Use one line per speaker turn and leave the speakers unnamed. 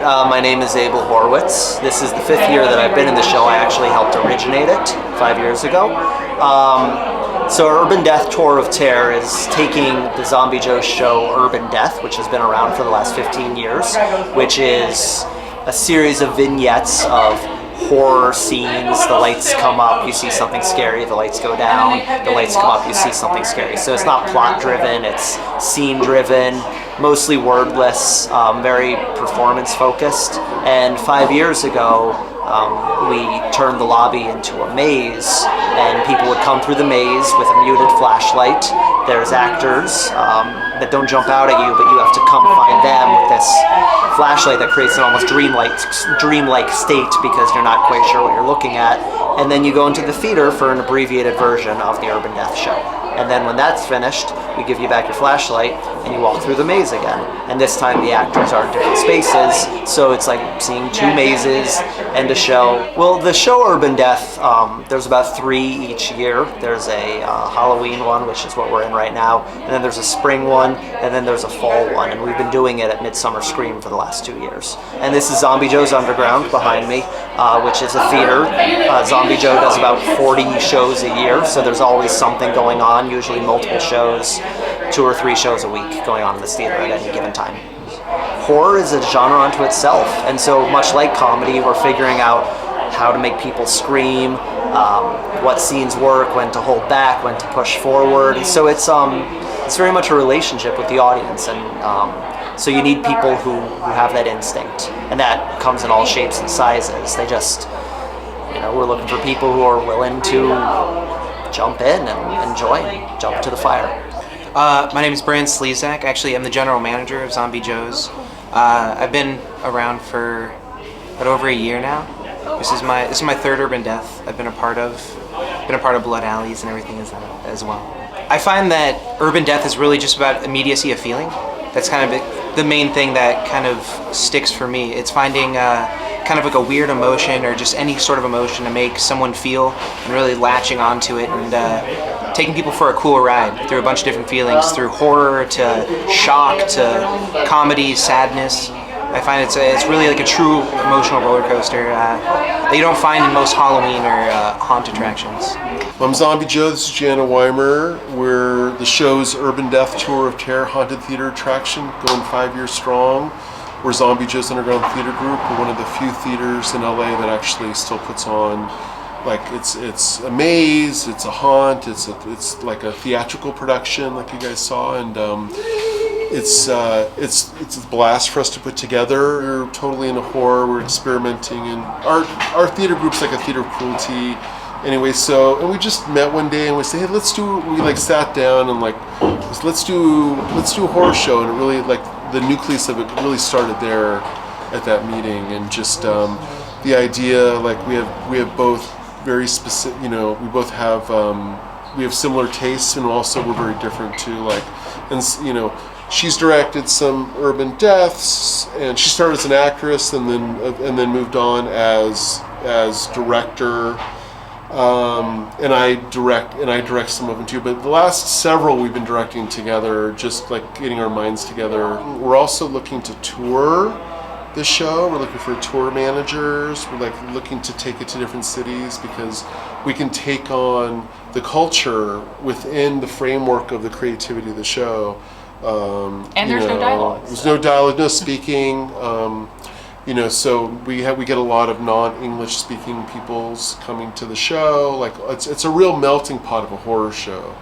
My name is Abel Horowitz. This is the 5th year that I've been in the show. I actually helped originate it 5 years ago. So Urban Death Tour of Terror is taking the Zombie Joe show Urban Death, which has been around for the last 15 years, which is a series of vignettes of horror scenes. The lights come up, you see something scary, the lights go down, the lights come up, you see something scary. So it's not plot driven, it's scene driven, mostly wordless, very performance focused. And 5 years ago, we turned the lobby into a maze, and people would come through the maze with a muted flashlight. There's actors that don't jump out at you, but you have to come find them with this flashlight that creates an almost dreamlike state because you're not quite sure what you're looking at. And then you go into the theater for an abbreviated version of the Urban Death show. And then when that's finished, we give you back your flashlight and you walk through the maze again. And this time the actors are in different spaces, so it's like seeing 2 mazes and a show. Well, the show Urban Death, there's about 3 each year. There's a Halloween one, which is what we're in right now, and then there's a spring one, and then there's a fall one, and we've been doing it at Midsummer Scream for the last 2 years. And this is Zombie Joe's Underground behind me, which is a theater. Zombie Joe does about 40 shows a year, so there's always something going on, usually multiple shows, 2 or 3 shows a week going on in this theater at any given time. Horror is a genre unto itself, and so much like comedy, we're figuring out how to make people scream, what scenes work, when to hold back, when to push forward. So it's very much a relationship with the audience, and so you need people who have that instinct, and that comes in all shapes and sizes. They just, we're looking for people who are willing to jump in and enjoy and jump to the fire.
My name is Brand Slezak. Actually, I'm the general manager of Zombie Joe's. I've been around for about over a year now. This is my 3rd Urban Death I've been a part of. Blood Alleys and everything as well. I find that Urban Death is really just about immediacy of feeling. That's kind of the main thing that kind of sticks for me. It's finding kind of like a weird emotion or just any sort of emotion to make someone feel and really latching onto it and taking people for a cool ride through a bunch of different feelings, through horror to shock to comedy, sadness. I find it's really like a true emotional roller coaster that you don't find in most Halloween or haunt attractions.
I'm Zombie Joe, this is Jana Weimer. We're the show's Urban Death Tour of Terror haunted theater attraction, going 5 years strong. We're Zombie Joe's Underground Theater Group. We're one of the few theaters in LA that actually still puts on, like, it's a maze, it's a haunt, it's like a theatrical production like you guys saw, and it's a blast for us to put together. We're totally into horror, we're experimenting, and our theater group's like a theater of cruelty. Anyway, and we just met one day and we said, hey, we sat down and let's do a horror show, and it really, like, the nucleus of it really started there at that meeting, and just the idea, like, we have both very specific, we both have we have similar tastes, and also we're very different too, like, and she's directed some Urban Deaths, and she started as an actress and then moved on as director. And I direct some of them too, but the last several we've been directing together, just like getting our minds together. We're also looking to tour the show. We're looking for tour managers. We're looking to take it to different cities because we can take on the culture within the framework of the creativity of the show.
And there's no dialogue.
There's no dialogue, no speaking. So we get a lot of non-English speaking peoples coming to the show. Like, it's a real melting pot of a horror show.